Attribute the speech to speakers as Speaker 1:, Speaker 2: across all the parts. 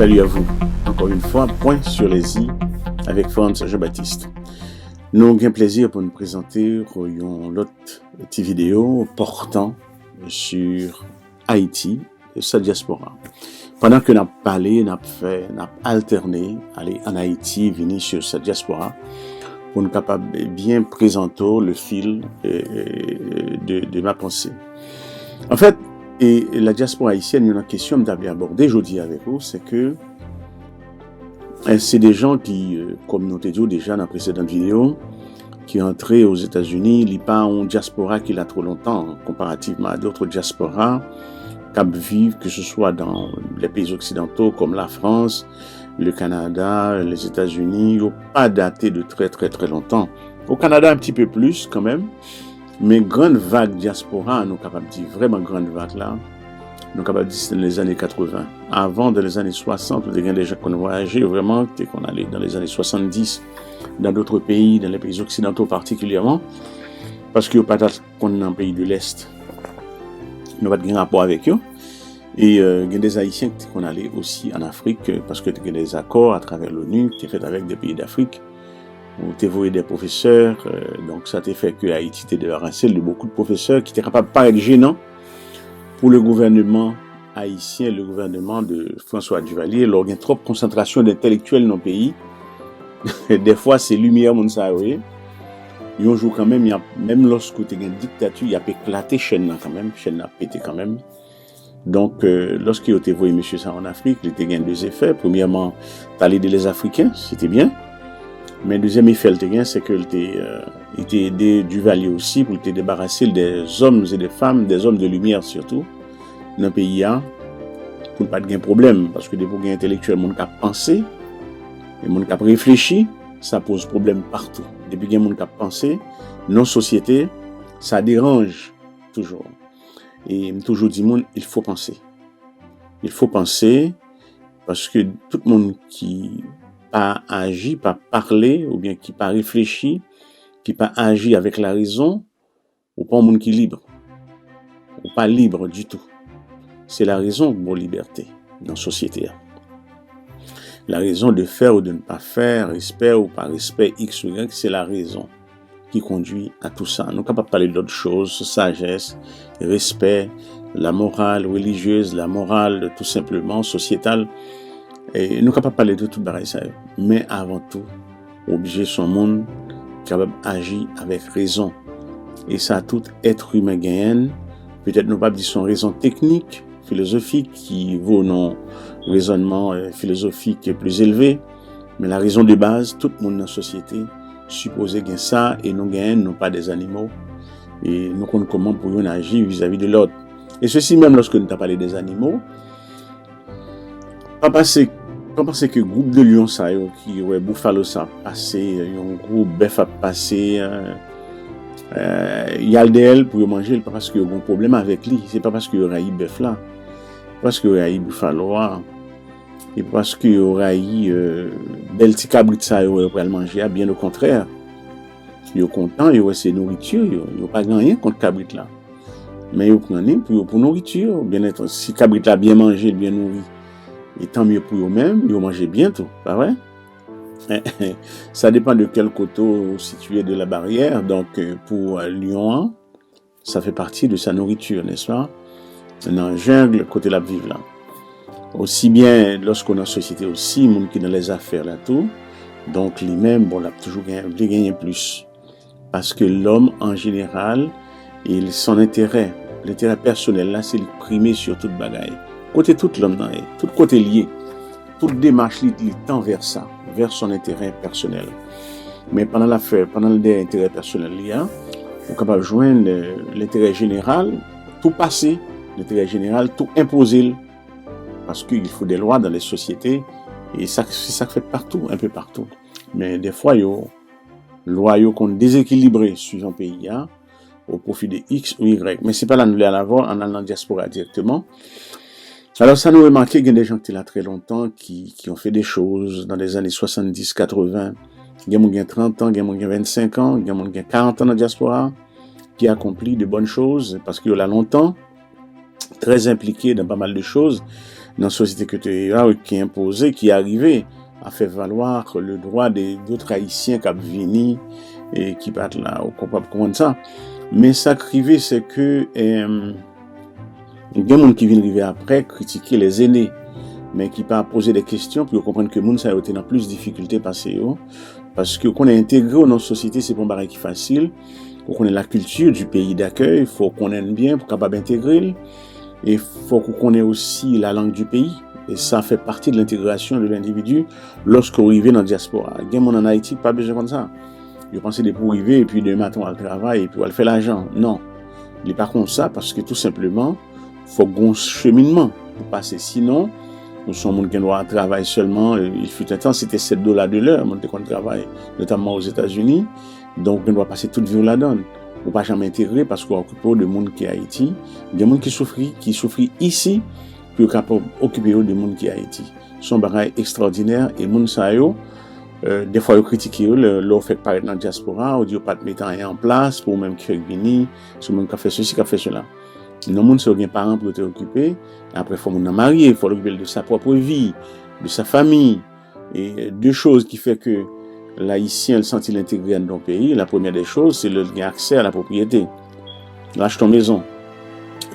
Speaker 1: Salut à vous. Encore une fois, point sur les i avec Franz Jean-Baptiste. Nous avons un plaisir pour nous présenter une autre petite vidéo portant sur Haïti et sa diaspora. Pendant que nous avons parlé, nous avons alterné, aller en Haïti, venir sur sa diaspora, pour nous capables de bien présenter le fil de ma pensée. En fait, et la diaspora haïtienne, il y a une question que j'avais abordée aujourd'hui avec vous, c'est que c'est des gens qui, comme nous l'avons dit déjà dans la précédente vidéo, qui entraient aux États-Unis, ils n'ont pas une diaspora qui a trop longtemps, comparativement à d'autres diasporas qui vivent, que ce soit dans les pays occidentaux comme la France, le Canada, les États-Unis, ils n'ont pas daté de très très très longtemps. Au Canada, un petit peu plus quand même. Mais grande vague diaspora, nous sommes capables de dire vraiment grande vague là, nous sommes capables de dire c'est dans les années 80. Avant, dans les années 60, il y a des gens qui ont voyagé vraiment, qu'on allait dans les années 70, dans d'autres pays, dans les pays occidentaux particulièrement, parce qu'il n'y a pas qu'on est dans les pays de l'Est. Nous n'avons pas de rapport avec eux. Et il y a des Haïtiens qui sont allés aussi en Afrique, parce qu'il y a des accords à travers l'ONU qui sont faits avec des pays d'Afrique. Où tu voyé des professeurs, donc ça t'a fait que Haïti était débarrassé de beaucoup de professeurs qui étaient capables de pas être gênants pour le gouvernement haïtien, le gouvernement de François Duvalier. Alors, il y a trop de concentration d'intellectuels dans le pays. Des fois, c'est lumière, mon savoué. Il y a un jour quand même, même lorsque tu as une dictature, il y a éclaté chaîne là quand même, chaîne là pété quand même. Donc, lorsqu'il a voyé monsieur ça en Afrique, il était gain deux effets. Premièrement, t'as aidé les Africains, c'était bien. Mais le deuxième effet, c'est qu'il était aidé Duvalier aussi pour te débarrasser des hommes et des femmes, des hommes de lumière surtout, dans le pays, pour ne pas avoir de problème. Parce que des gens intellectuels, les gens qui pensé, les gens qui réfléchi, ça pose problème partout. Depuis qu'il y a des gens qui pensé, nos sociétés, ça dérange toujours. Et toujours dit, il faut penser. Il faut penser parce que tout le monde qui pas agi, pas parler, ou bien qui pas réfléchi, qui pas agi avec la raison, ou pas un monde qui est libre, ou pas libre du tout. C'est la raison pour la liberté dans la société. La raison de faire ou de ne pas faire, respect ou pas respect, X ou Y, c'est la raison qui conduit à tout ça. Nous sommes capables de parler d'autres choses, sagesse, respect, la morale religieuse, la morale tout simplement sociétale. Et nous sommes capables de parler de tout pareil ça. Mais avant tout, obligé son monde capable d'agir avec raison. Et ça, tout être humain gagne. Peut-être nous pas dire son raison technique, philosophique, qui vaut non raisonnement philosophique plus élevé. Mais la raison de base, tout le monde dans la société supposé gagner ça, et nous gagnons, non pas des animaux. Et nous comprenons comment pour nous agir vis-à-vis de l'autre. Et ceci même lorsque nous avons parlé des animaux, pas passer que groupe de lions ça qui ouais buffalo ça passé un groupe bœuf a passé il y a d'elle pour manger pas parce qu'il y a un problème avec lui, c'est pas parce qu'il y aura eu bœuf là, parce qu'il y aura eu buffalo et parce qu'il y aura eu bel petit cabrit ça pour le manger, bien au contraire. Ils sont contents, ils ont ses nourriture, ils ont pas gagné contre cabrit là. Mais ils prennent pour nourriture, bien être si cabrit là bien mangé, bien nourri. Et tant mieux pour eux-mêmes, ils vont manger bientôt, pas vrai? Ça dépend de quel côté situé de la barrière. Donc, pour lion, ça fait partie de sa nourriture, n'est-ce pas? Dans la jungle, côté la vive là. Aussi bien, lorsqu'on a une société aussi, monde qui dans les affaires là tout, donc lui-même, bon, là, toujours gagner plus. Parce que l'homme, en général, son intérêt, l'intérêt personnel là, c'est le primé sur toute bagaille. Côté tout l'homme, tout côté lié, toute démarche il tend vers ça, vers son intérêt personnel. Mais pendant l'affaire, pendant l'intérêt personnel, il y a, on est capable de joindre l'intérêt général, tout passer, l'intérêt général, tout imposer, parce qu'il faut des lois dans les sociétés, et ça, c'est ça que fait partout, un peu partout. Mais des fois, il y a lois qui sont déséquilibrées suivant le pays, au profit de X ou Y. Mais c'est pas là nous allons l'avoir en allant en diaspora directement. Alors, ça nous remarqué qu'il y a des gens qui étaient là très longtemps, qui ont fait des choses dans les années 70, 80. Il y a des gens qui ont 30 ans, il y a des gens qui ont 25 ans, il y a des gens qui ont 40 ans dans la diaspora, qui ont accompli de bonnes choses, parce qu'ils ont là longtemps, très impliqués dans pas mal de choses. dans la société que tu es qui est imposée, qui est arrivé à faire valoir le droit d'autres Haïtiens qui viennent et qui battent là, au capable comprendre ça. Mais ça crivé, c'est que il y a des gens qui viennent arriver après critiquer les aînés, mais qui pas poser des questions pour comprendre que moun ça a été dans plus de difficultés passées, parce que qu'on est intégré dans notre société, c'est pas un barrage qui facile. Faut qu'on ait la culture du pays d'accueil, faut qu'on aime bien pour capable intégrer, et faut qu'on ait aussi la langue du pays. Et ça fait partie de l'intégration de l'individu lorsqu'on arrive dans la diaspora. Il y a des gens en Haïti pas besoin comme ça. Ils pensent de pour arriver et puis demain matin on va travailler et puis on va faire l'argent. Non, il n'est pas comme ça parce que tout simplement faut qu'on cheminement pour passer. Sinon, nous sommes gens qui doivent travailler seulement. Il fut un temps c'était $7 de l'heure, mon qu'on travaille, notamment aux États-Unis. Donc on doit passer toute vie là-dedans. On pas jamais intégrer parce qu'on occupe de monde qui est Haïti. Il y a des gens qui souffrent ici pour capable occuper de monde qui est Haïti. Son bagage extraordinaire et monde ça yo. Des fois, ils critiquent leur fait paraître dans la diaspora, ou dit pas de mettre rien en place, pour même qui fait venir, sur même qui fait ceci, qui fait cela. Non, monde c'est un parent pour te occuper, après, il faut mon marier, il faut l'occuper de sa propre vie, de sa famille, et deux choses qui fait que l'haïtien sentit l'intégrer dans le pays. La première des choses, c'est le accès à la propriété. Lâche ton maison.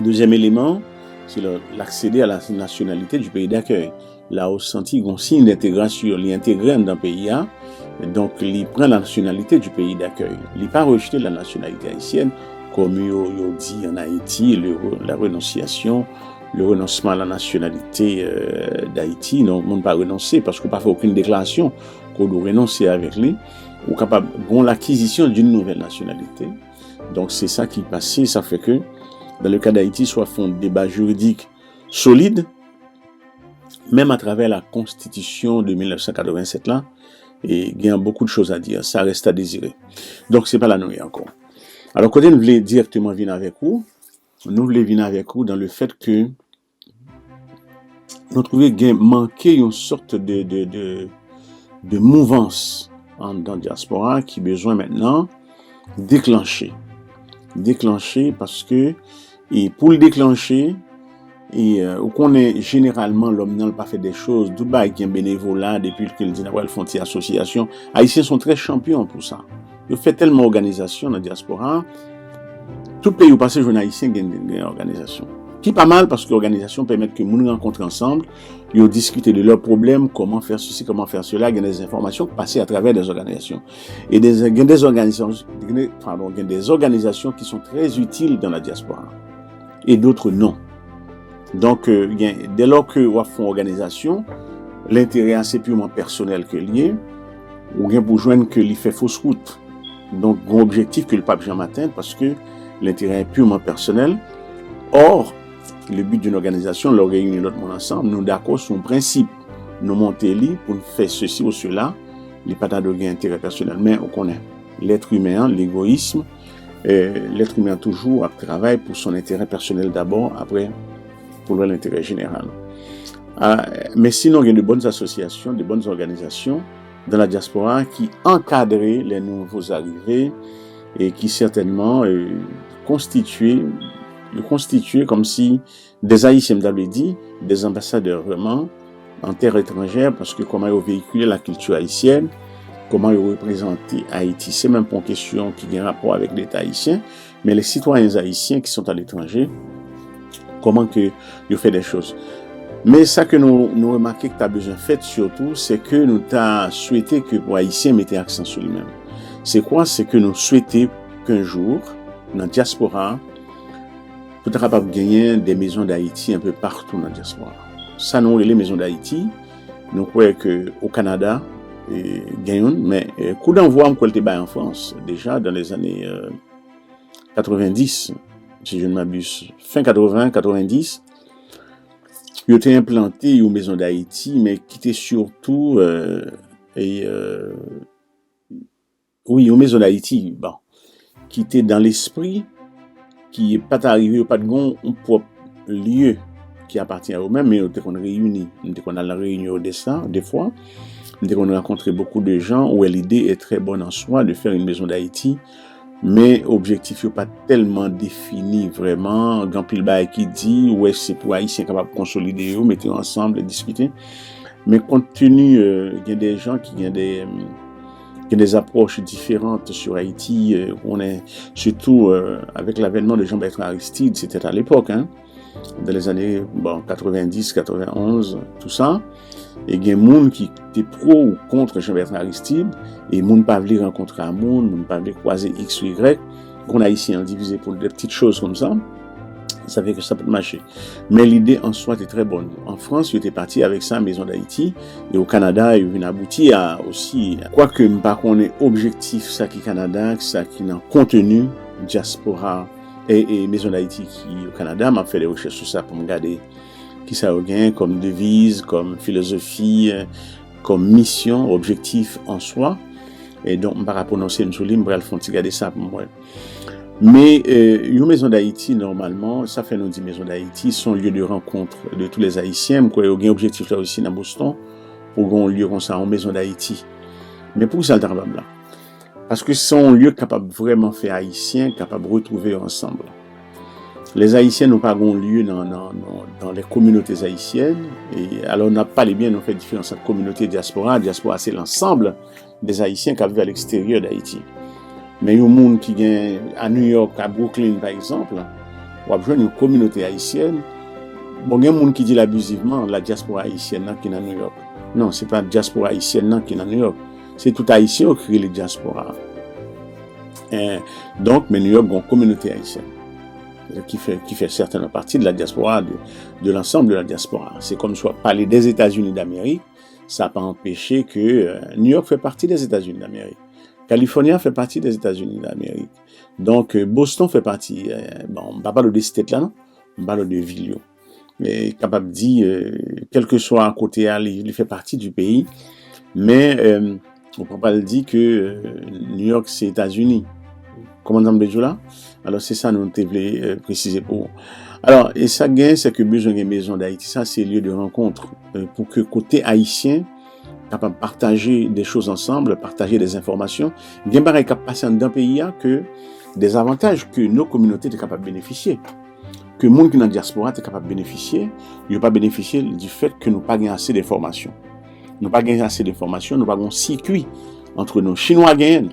Speaker 1: Deuxième élément, c'est l'accéder à la nationalité du pays d'accueil. Là, au senti qu'on signe d'intégration, l'intégrer dans le pays, donc il prend la nationalité du pays d'accueil. Il n'a pas rejeté la nationalité haïtienne, comme il dit en Haïti, la renonciation, le renoncement à la nationalité d'Haïti. Non, on ne peut pas renoncer parce qu'on n'a pas fait aucune déclaration qu'on doit renoncer avec lui, ou capable de l'acquisition d'une nouvelle nationalité. Donc c'est ça qui passe, ça fait que dans le cas d'Haïti, soit font un débat juridique solide, même à travers la Constitution de 1987 là, et il y a beaucoup de choses à dire, ça reste à désirer. Donc c'est pas la nuit encore. Alors quand nous voulons directement venir avec vous, nous voulons venir avec vous dans le fait que nous trouvons qu'il manquait une sorte de mouvance dans la diaspora qui besoin maintenant déclencher parce que et pour le déclencher et qu'on est généralement l'homme n'a pas fait des choses Dubaï qui est bénévolat depuis qu'il dit d'avoir le frontière association haïtiens sont très champions pour ça ils fait tellement d'organisations dans la diaspora tout pays où passé jeune haïtien gagne une organisation qui pas mal parce que l'organisation permet que nous rencontrent ensemble ils discutent de leurs problèmes comment faire ceci comment faire cela il y a des informations passées à travers des organisations et des organisations qui sont très utiles dans la diaspora et d'autres non. Donc, dès lors que vous faites une organisation, l'intérêt assez purement personnel que lié, ou bien pour joindre que l'il fait fausse route. Donc, un objectif que le pape Jean atteint parce que l'intérêt est purement personnel. Or, le but d'une organisation, leur réunir l'autre monde ensemble, nous d'accord sur un principe. Nous monter li pour faire ceci ou cela, les pas de gain intérêt personnel, mais on connaît l'être humain, l'égoïsme, l'être humain toujours travaille pour son intérêt personnel d'abord, après pour l'intérêt général. Mais sinon, il y a de bonnes associations, de bonnes organisations dans la diaspora qui encadrent les nouveaux arrivés et qui certainement constituent comme si des Haïtiens, m'avait dit, des ambassadeurs vraiment en terre étrangère parce que comment ils véhiculer la culture haïtienne, comment ils représenter Haïti. C'est même pas une question qui a un rapport avec l'État haïtien, mais les citoyens haïtiens qui sont à l'étranger, comment que ils font des choses. Mais ça que nous remarquons que tu as besoin de faire surtout, c'est que nous t'as souhaité que pour Haïtiens mettez accent sur lui-même. C'est quoi? C'est que nous souhaitons qu'un jour, dans la diaspora, pour être capable de gagner des maisons d'Haïti un peu partout dans la diaspora. Ça, nous, les maisons d'Haïti, nous croyons qu'au Canada, gagnons, mais coup d'envoi, on était en France, déjà dans les années 90, si je ne m'abuse, fin 80, 90, ils ont été implantés aux maisons d'Haïti, mais qui étaient surtout, aux maisons d'Haïti, bon, qui étaient dans l'esprit, qui n'est pas arrivé, pas de bon, un propre lieu qui appartient à eux-mêmes, mais on réunit, on a la réunion de ça, des fois, on a rencontré beaucoup de gens où l'idée est très bonne en soi de faire une maison d'Haïti mais objectif n'est pas tellement défini vraiment. Grand pile bail qui dit, ouais, c'est pour Haïtiens capables de consolider, mettre ensemble et discuter. Mais compte tenu, il y a des gens qui ont des approches différentes sur Haïti. On est surtout avec l'avènement de Jean-Bertrand Aristide, c'était à l'époque, hein, dans les années 90, 91, tout ça. Et il y a des gens qui étaient pro ou contre Jean-Bertrand Aristide, et les gens ne peuvent pas rencontrer un monde, ne peuvent pas croiser X ou Y, qu'on a ici divisé pour des petites choses comme ça. Ça fait que ça peut marcher. Mais l'idée en soi est très bonne. En France, il était parti avec ça à Maison d'Haïti. Et au Canada, il vient aboutir à aussi, quoique, par contre, on est objectif, ça qui est Canada, ça qui est dans contenu, diaspora et Maison d'Haïti qui au Canada, m'a fait des recherches sur ça pour me regarder qui ça a gagné comme devise, comme philosophie, comme mission, objectif en soi. Et donc, par rapport à une souligne, je vais regarder ça pour moi. Mais une Maison d'Haïti, normalement, ça fait nous dire Maison d'Haïti, sont lieu de rencontre de tous les Haïtiens. Il y a un objectif là aussi dans Boston, pour qu'on lieu comme ça en Maison d'Haïti. Mais pour ça, le travail là. Parce que c'est un lieu capable vraiment faire Haïtiens, capable de retrouver ensemble. Les Haïtiens n'ont pas un lieu dans les communautés haïtiennes. Et alors, on n'a pas les biens, on fait différence entre communauté et diaspora. Diaspora, c'est l'ensemble des Haïtiens qui vivent à l'extérieur d'Haïti. Mais il y a des gens qui viennent à New York, à Brooklyn par exemple, ou à une communauté haïtienne. Bon, il y a des gens qui disent abusivement la diaspora haïtienne qui est à New York. Non, ce n'est pas la diaspora haïtienne qui est à New York. C'est tout haïtien qui crée les diasporas. Donc, mais New York a une communauté haïtienne qui fait certainement partie de la diaspora, de l'ensemble de la diaspora. C'est comme soit parler des États-Unis d'Amérique, ça n'a pas empêché que New York fait partie des États-Unis d'Amérique. Californie fait partie des États-Unis d'Amérique. Donc, Boston fait partie, on ne va pas de cette là, non? On parle de ville. Mais capable de dire, quel que soit à côté, il fait partie du pays. Mais, on ne peut pas le dire que New York, c'est États-Unis. Comment on dit là? Alors, c'est ça, nous devons préciser pour. Alors, et ça gagne, c'est que besoin d'une Maison d'Haïti, ça, c'est lieu de rencontre pour que côté haïtien, capable de partager des choses ensemble, partager des informations. Il y a des gens qui passent dans le pays que des avantages que nos communautés sont capables de bénéficier. Que le monde qui est dans la diaspora est capable de bénéficier. Il ne pas bénéficier du fait que nous n'avons pas assez d'informations. Nous n'avons pas assez d'informations, nous n'avons pas un circuit entre nos Chinois gagnent,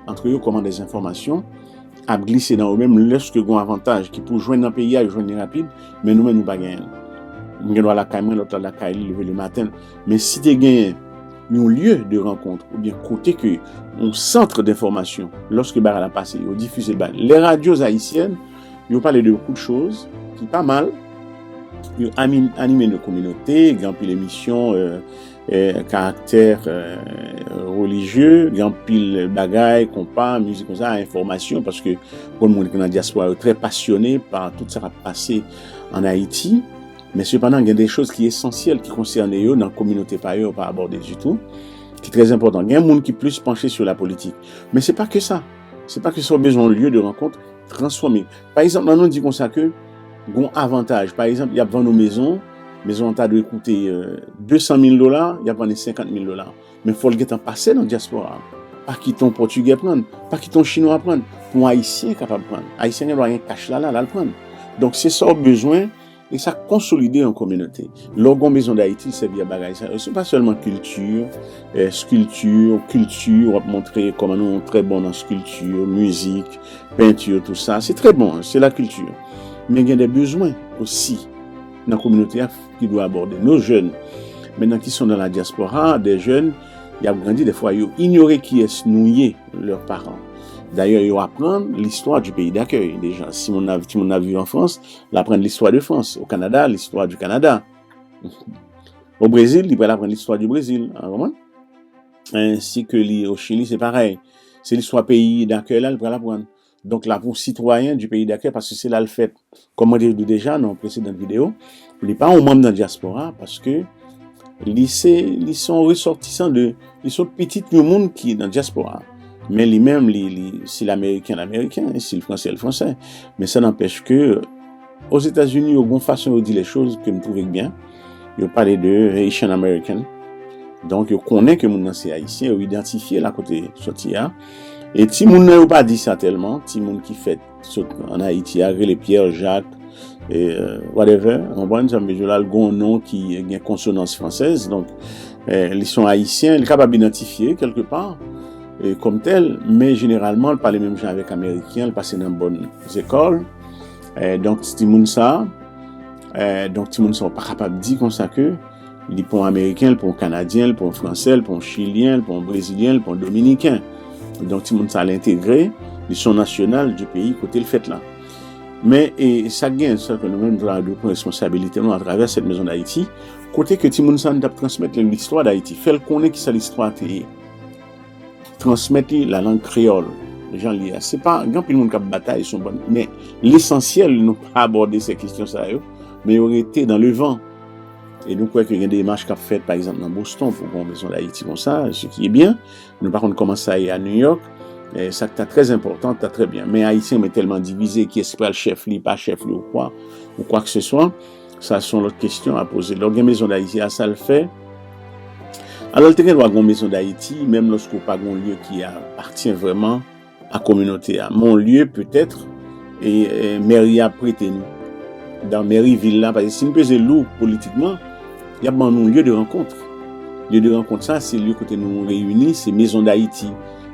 Speaker 1: entre eux, comment des informations, à glisser dans eux-mêmes lorsque nous avons un avantage qui pour joindre dans le pays, joindre rapide, mais nous-mêmes, nous ne gagnons pas. Nous avons la caille, l'autre la caille, lever le matin. Mais si tu gagnes un lieu de rencontre, ou bien côté que un centre d'information, lorsque Bar a passé, ils ont diffusé les radios haïtiennes, ils ont parlé de beaucoup de choses, qui pas mal, ils ont animé nos communautés, grand pile émissions, caractère religieux, grand pile bagaille, compas, musique comme ça, information, parce que pour le monde qui est dans la diaspora est très passionné par tout ça qui a passé en Haïti. Mais cependant, il y a des choses qui sont essentielles qui concernent eux dans la communauté par eux, pas abordées du tout, qui est très important. Il y a un monde qui est plus penché sur la politique. Mais c'est pas que ça. C'est pas que ça a besoin de lieu de rencontre transformé. Par exemple, on dit comme ça que, bon avantage. Par exemple, il y a dans nos maisons, on t'a de coûter $200,000, il y a vendu $50,000. Mais il faut le en passer dans la diaspora. Pas qui ton portugais prendre, pas qui ton chinois prendre, pour un haïtien capable de prendre. Haïtien, il doit rien cacher là, le prendre. Donc, c'est ça, besoin. Et ça consolider en communauté. L'orgon Maison d'Haïti, c'est bien bagaille. C'est pas seulement culture, sculpture, on va montrer comment nous sommes très bons dans sculpture, musique, peinture, tout ça. C'est très bon, c'est la culture. Mais il y a des besoins aussi dans la communauté qui doit aborder. Nos jeunes, maintenant qui sont dans la diaspora, des jeunes, ils ont grandi des fois, ils ont ignoré qui est nouillé leurs parents. D'ailleurs, ils vont apprendre l'histoire du pays d'accueil. Déjà, si on a vu en France, ils apprennent l'histoire de France. Au Canada, l'histoire du Canada. Au Brésil, ils vont apprendre l'histoire du Brésil. Ainsi que au Chili, c'est pareil. C'est l'histoire pays d'accueil là, ils vont l'apprendre. Donc là, pour citoyens du pays d'accueil, parce que c'est là le fait, comme on dit déjà dans la précédente vidéo, ils ne sont pas un membre de la diaspora parce que ils sont ressortissants ils sont petits du monde qui est dans la diaspora. Mais lui-même, si l'américain, si le français. Mais ça n'empêche que, aux États-Unis, il y a une façon de dire les choses que je trouve bien. Il parle de Haitian American. Donc, il connaît que mon c'est haïtien, il identifie la côté sorti. Et ti moun nan yo pas dit ça tellement, ti moun qui fait en Haïti, les Pierre, Jacques, et whatever, on voit ça, mais là, le bon nom qui a une consonance française, donc, ils sont haïtiens, ils sont capables d'identifier quelque part, comme tel, mais généralement, ils parlent même gens avec américains, ils passent dans de bonnes écoles, donc, ti moun ça, sont pas capables de dire comme ça que, ils pour américain, pour canadien, pour français, pour chilien, pour brésilien, pour dominicain. Donc, ti moun ça l'intégrer, ils sont nationaux du pays côté le fait là. Mais et ça gagne ça que nous-mêmes devons prendre responsabilité nous à travers cette maison d'Haïti, côté que ti moun ça nous transmettre l'histoire d'Haïti, faire connaître qui ça l'histoire est. Transmettre la langue créole. Les gens lisent. C'est pas grand pile monde qui bataille sont bonnes, mais l'essentiel nous pas aborder ces questions ça mais aurait été dans le vent. Et nous croyons qu'il y a des démarches qu'a faites par exemple dans Boston pour une maison d'Haïti comme ça, ce qui est bien. Nous par contre commencer à aller à New York. Et ça c'est très important, c'est très bien. Mais Haïtien est tellement divisé qui est pas le chef li, pas chef li ou quoi que ce soit. Ça sont l'autre question à poser. Donc une maison d'Haïti ça le fait. Alors le terrain doit une maison d'Haïti même lorsqu'on pas un lieu qui appartient vraiment à la communauté. Mon lieu peut-être et mairie a prêté nous. Dans mairie ville là parce que si nous pesons lourd politiquement, il y a un lieu de rencontre. Lieu de rencontre ça c'est le lieu côté nous réunis, c'est maison d'Haïti.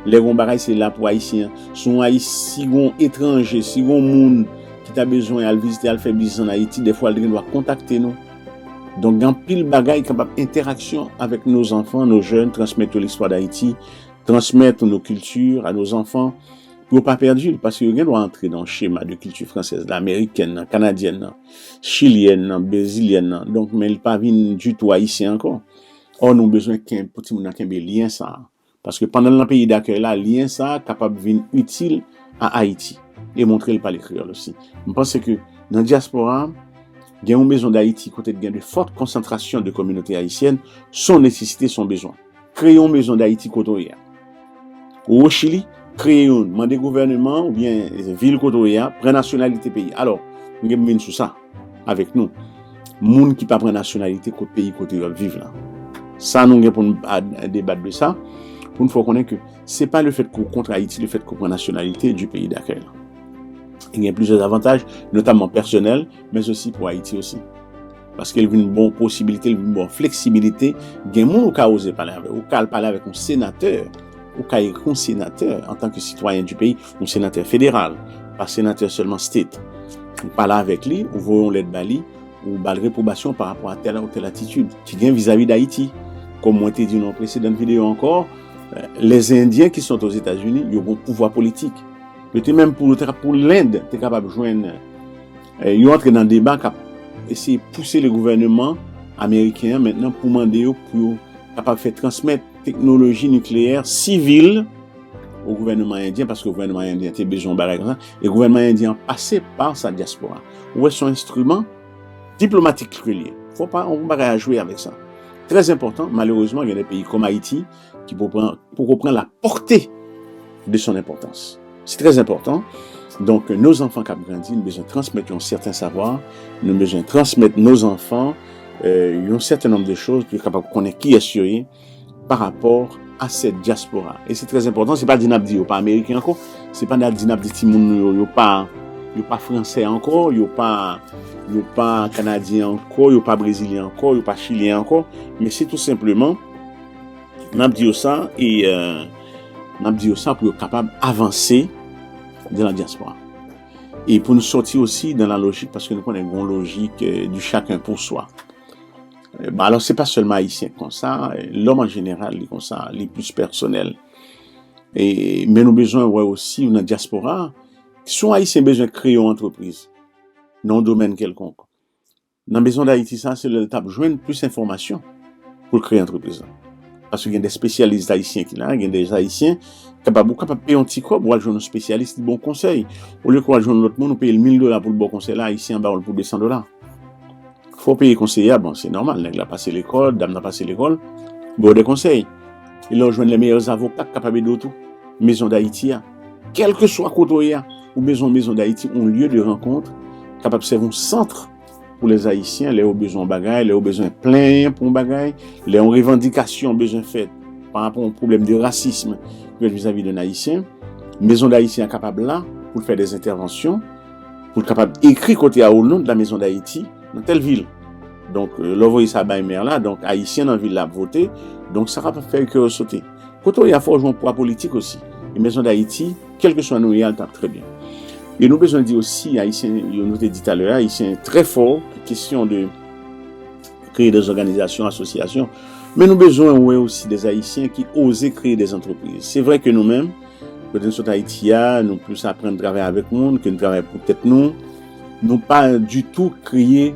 Speaker 1: Les bagages c'est là pour haïtiens. Sont haïtiens, si étrangers, si monde qui t'a besoin à visiter, à faire business en Haïti, des fois il doit contacter nous. Donc dans pile bagaille capable interaction avec nos enfants, nos jeunes, transmettre l'histoire d'Haïti, transmettre nos cultures à nos enfants pour pas perdre parce que rien doit entrer dans le schéma de culture française, américaine, canadienne, chilienne, brésilienne. Donc mais il pas vient du tout haïtien encore. Or nous besoin qu'un petit monde qui lien ça. Parce que pendant le pays d'accueil là, lien ça capable de venir utile à Haïti et montrer le par les créoles aussi. Je pense que dans la diaspora, il y a une maison d'Haïti côté de forte concentration de communautés haïtiennes, son nécessité, son besoin. Créons une maison d'Haïti côté au Chili, créons un gouvernement ou bien ville côté prend nationalité pays. Alors, nous avons sur ça avec nous. Moun qui pas prend nationalité côté pays côté vivre là. Ça nous avons pour débattre de ça. Pour nous faut connaître que c'est pas le fait qu'on contre Haïti, le fait qu'on prend nationalité du pays d'accueil. Il y a plusieurs avantages, notamment personnels, mais aussi pour Haïti aussi. Parce qu'il y a une bonne possibilité, une bonne flexibilité. Il y a des gens qui osent parler avec un sénateur, ou un sénateur en tant que citoyen du pays, un sénateur fédéral, pas sénateur seulement state. On parle avec lui, on voit l'aide Bali, ou bal réprobation par rapport à telle ou telle attitude qui vient vis-à-vis d'Haïti. Comme moi t'ai dit dans la précédente vidéo encore, les Indiens qui sont aux États-Unis, ils ont un pouvoir politique. Mais même pour l'Inde, tu es capable de joindre, ils entrent dans le débat, essayer de pousser le gouvernement américain maintenant pour demander pour capable de faire transmettre technologie nucléaire civile au gouvernement indien, parce que le gouvernement indien a besoin de barrer comme ça, et le gouvernement indien passé par sa diaspora. Où est son instrument diplomatique relié. On ne peut pas jouer avec ça. Très important, malheureusement, il y a des pays comme Haïti qui pour comprendre la portée de son importance. C'est très important. Donc, nos enfants qui ont grandi, nous avons besoin de transmettre un certain savoir, nous avons besoin de transmettre nos enfants un certain nombre de choses pour être capable de connaître qui est sur eux par rapport à cette diaspora. Et c'est très important, c'est pas dinabdi, pas américain encore, c'est pas dinabdi timoun, pas français encore, pas canadien encore, pas brésilien encore, pas chilien encore, mais c'est tout simplement n'abdi ça et n'abdi ça pour être capable d'avancer dans la diaspora. Et pour nous sortir aussi dans la logique, parce que nous connaissons une logique du chacun pour soi. Alors, c'est pas seulement haïtien comme ça, l'homme en général, il comme ça, les plus personnels. Mais nous avons besoin aussi, dans la diaspora, qui sont haïtiens besoin de créer une entreprise, dans un domaine quelconque. Dans la maison d'Haïti, ça, c'est le table joindre plus d'informations pour créer une entreprise. Parce qu'il y a des spécialistes haïtiens qui là, il y a des haïtiens capables de payer un petit corps pour aller jouer un spécialiste de bon conseil. Au lieu qu'on va jouer l'autre monde, on paye $1,000 pour le bon conseil là, haïtien, pour $200. Faut payer conseiller, bon, c'est normal, nèg la passé l'école, dame n'a passé l'école, bon des conseils. Ils ont rejoint les meilleurs avocats capables de tout. Maison d'Haïti, quel que soit côté ou maison d'Haïti, un lieu de rencontre capable de servir un centre pour les Haïtiens, les ont besoin bagaille, les ont besoin plein pour bagaille, les ont revendications besoin faites par rapport au problème de racisme vis-à-vis d'un Haïtien. maison d'Haïti est capable là, pour faire des interventions, pour capable écrire côté au nom de la maison d'Haïti, dans telle ville. Donc, l'envoyer ça à maire là, donc, Haïtien dans la ville là, voter, donc, ça va faire que sauter. Côté, il y a fort un poids politique aussi. Les maisons d'Haïti, quel que soit nous, il tape très bien. Et nous besoin de dire aussi, Haïtiens, nous avons dit tout à l'heure, Haïtiens très fort, question de créer des organisations, associations, mais nous besoin aussi des Haïtiens qui osent créer des entreprises. C'est vrai que nous-mêmes, quand nous sommes haïtiens, nous plus apprendre à travailler avec nous, que nous travaillons pour peut-être nous pas du tout créer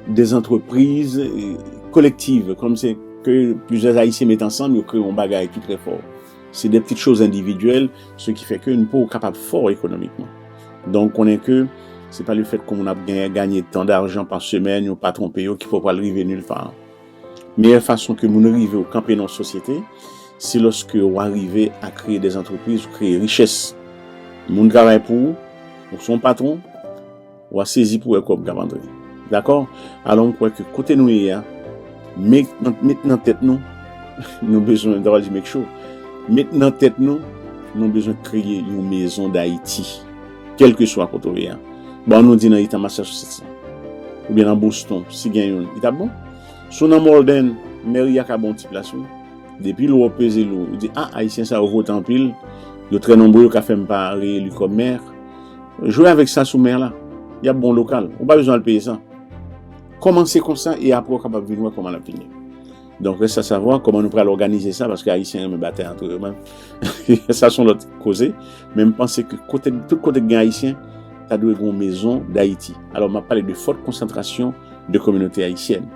Speaker 1: des entreprises collectives, comme c'est que plusieurs Haïtiens mettent ensemble, ils créent un bagage qui est très fort. C'est des petites choses individuelles, ce qui fait que nous ne sommes pas capables fort économiquement. Donc, on est que, c'est pas le fait qu'on a gagné tant d'argent par semaine, ou pas trompé, qui faut pas arriver nulle part. Meilleure façon que nous arrivons au camper dans la société, c'est lorsque on arrive à créer des entreprises, créer richesse. Nous travaillons pour son patron, on va saisir pour eux comme Gavandré. D'accord? Alors, on croit que côté nous, mettre dans tête nous besoin d'avoir du make show. Mettre dans tête nous besoin de créer une maison d'Haïti, quel que soit côté nous. Bon, nous dit dans l'État Massachusetts, ou bien dans Boston, si gagne il est bon. Sous dans Molden, mairie a bon petit place. Depuis l'eau pesé l'eau, il dit haïtien ça vote en pile, il y a très nombreux qui fait pas réélu comme maire. Jouer avec ça sous maire là. Il y a bon local, on pas besoin de payer ça. Commencer comme ça et après capable venir comment la finir. Donc reste à savoir comment nous pourrons organiser ça parce que haïtiens me battent entre eux-mêmes. Ça sont l'autre causé, même penser que tout côté de haïtien, ça doit être une maison d'Haïti. Alors on m'a parlé de forte concentration de communautés haïtiennes.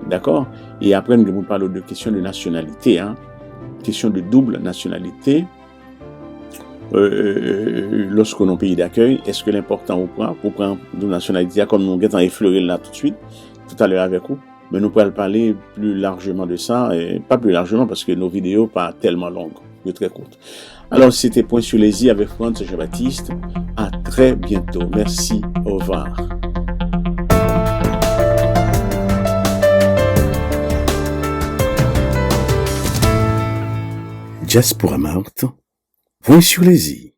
Speaker 1: D'accord? Et après, nous devons parler de questions de nationalité, question de double nationalité. Lorsqu'on est en pays d'accueil, est-ce que l'important pour prendre de nationalité, comme nous avons effleuré là tout de suite, tout à l'heure avec vous, mais nous pourrons parler plus largement de ça, et pas plus largement parce que nos vidéos pas tellement longues, mais très courtes. Alors, c'était Point sur les i avec Frantz Jean-Baptiste. À très bientôt. Merci. Au revoir. Diaspora Marthe, Point sur les i.